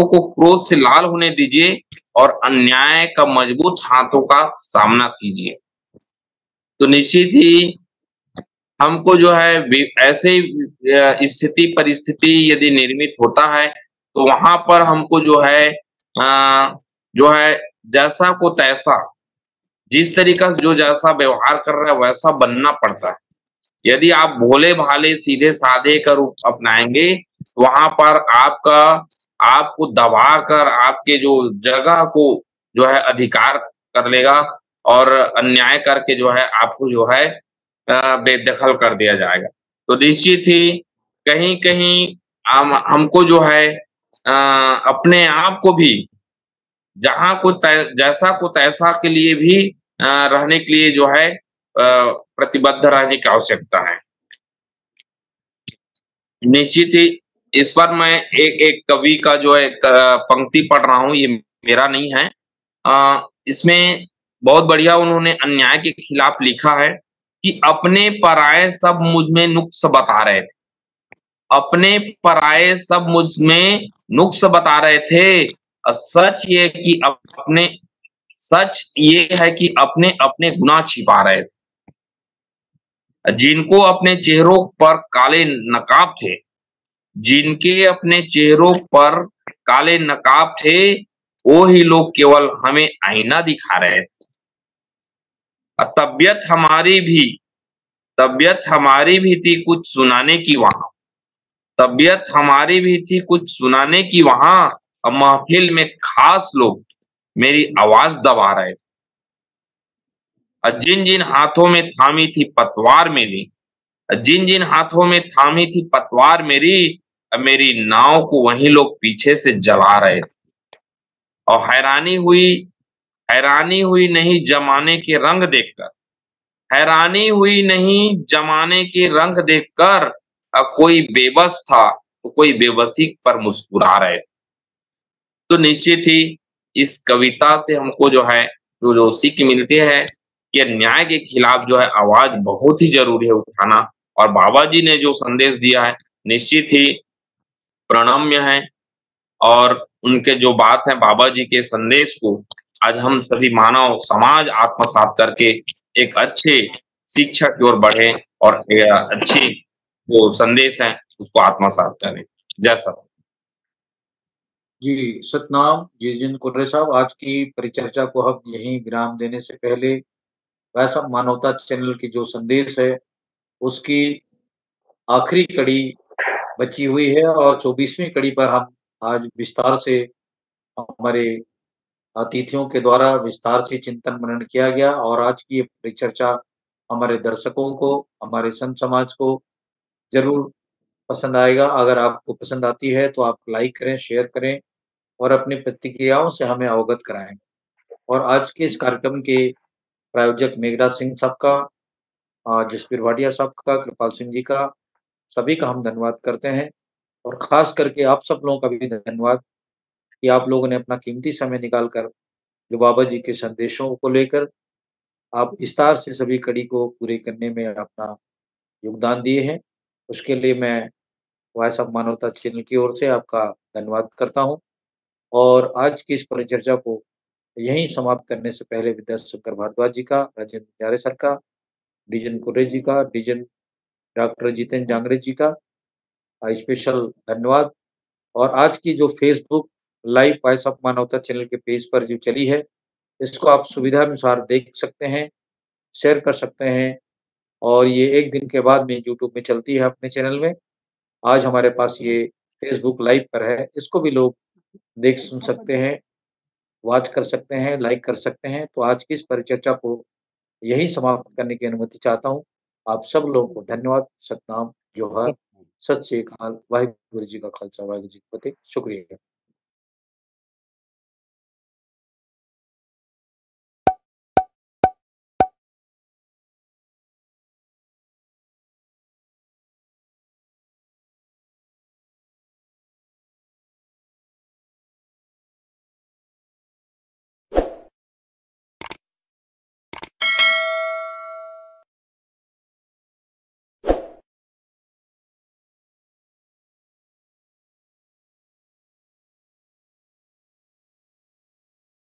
को क्रोध से लाल होने दीजिए और अन्याय का मजबूत हाथों का सामना कीजिए। तो निश्चित ही हमको जो है ऐसे स्थिति परिस्थिति यदि निर्मित होता है तो वहां पर हमको जो है जैसा को तैसा, जिस तरीका से जो जैसा व्यवहार कर रहा है वैसा बनना पड़ता है। यदि आप भोले भाले सीधे साधे का रूप अपनाएंगे, वहां पर आपको दबा कर आपके जो जगह को जो है अधिकार कर लेगा और अन्याय करके जो है आपको जो है बेदखल कर दिया जाएगा। तो निश्चित ही कहीं कहीं हमको जो है अपने आप को भी जैसा को तैसा के लिए भी रहने के लिए जो है प्रतिबद्ध रहने की आवश्यकता है। निश्चित ही इस पर मैं एक कवि का जो है पंक्ति पढ़ रहा हूँ, ये मेरा नहीं है। इसमें बहुत बढ़िया उन्होंने अन्याय के खिलाफ लिखा है कि अपने पराये सब मुझ में नुक्स बता रहे थे। अपने पराये सब मुझ में नुक्स बता रहे थे। सच ये है कि अपने अपने गुनाह छिपा रहे थे। जिनको अपने चेहरों पर काले नकाब थे, जिनके अपने चेहरों पर काले नकाब थे, वो ही लोग केवल हमें आईना दिखा रहे थे। तबीयत हमारी भी थी कुछ सुनाने की वहां। तबीयत हमारी भी थी कुछ सुनाने की वहां। अब महफिल में खास लोग मेरी आवाज दबा रहे थे। जिन जिन हाथों में थामी थी पतवार मेरी, जिन जिन हाथों में थामी थी पतवार मेरी, मेरी नाव को वही लोग पीछे से जला रहे थे। और हैरानी हुई नहीं जमाने के रंग देखकर, हैरानी हुई नहीं जमाने के रंग देखकर। कोई बेबस था तो कोई बेबसी पर मुस्कुरा रहे। तो निश्चित ही इस कविता से हमको जो है जो सीख मिलती है कि अन्याय के खिलाफ जो है आवाज बहुत ही जरूरी है उठाना। और बाबा जी ने जो संदेश दिया है निश्चित ही प्रणम्य है। और उनके जो बात है बाबा जी के संदेश को आज हम सभी मानव समाज आत्मसात करके एक अच्छे शिक्षा की ओर बढ़े और अच्छी जो संदेश है उसको आत्मसात करें। जय सत। जी, सतनाम जितेंद्र कुर्रे साहब, आज की परिचर्चा को हम यहीं विराम देने से पहले वैसा मानवता चैनल की जो संदेश है उसकी आखिरी कड़ी बची हुई है और 24वीं कड़ी पर हम आज विस्तार से हमारे अतिथियों के द्वारा विस्तार से चिंतन मनन किया गया। और आज की ये परिचर्चा हमारे दर्शकों को, हमारे संत समाज को जरूर पसंद आएगा। अगर आपको पसंद आती है तो आप लाइक करें, शेयर करें और अपनी प्रतिक्रियाओं से हमें अवगत कराएं। और आज के इस कार्यक्रम के प्रायोजक मेघराज सिंह साहब का, जसवीर भाटिया साहब का, कृपाल सिंह जी का, सभी का हम धन्यवाद करते हैं। और खास करके आप सब लोगों का भी धन्यवाद कि आप लोगों ने अपना कीमती समय निकालकर जो बाबा जी के संदेशों को लेकर आप विस्तार से सभी कड़ी को पूरे करने में अपना योगदान दिए हैं। उसके लिए मैं वॉइस ऑफ मानवता चैनल की ओर से आपका धन्यवाद करता हूँ। और आज की इस परिचर्चा को यहीं समाप्त करने से पहले विद्याशंकर भारद्वाज जी का, राजेंद्र प्यारे सर का, डीजन कुर्रे जी का, डीजन डॉक्टर जितेंद्र जांगड़े जी का स्पेशल धन्यवाद। और आज की जो Facebook live voice of Manavta channel के पेज पर जो चली है, इसको आप सुविधा अनुसार देख सकते हैं, शेयर कर सकते हैं। और ये एक दिन के बाद में यूट्यूब में चलती है अपने चैनल में। आज हमारे पास ये फेसबुक लाइव पर है, इसको भी लोग देख सुन सकते हैं, वॉच कर सकते हैं, लाइक कर सकते हैं। तो आज की इस परिचर्चा को यही समाप्त करने की अनुमति चाहता हूँ। आप सब लोगों को धन्यवाद, सतनाम, जोहार, सत श्री अकाल, वाहिगुरु जी का खालसा, वाहिगुरु जी की फतेह। शुक्रिया।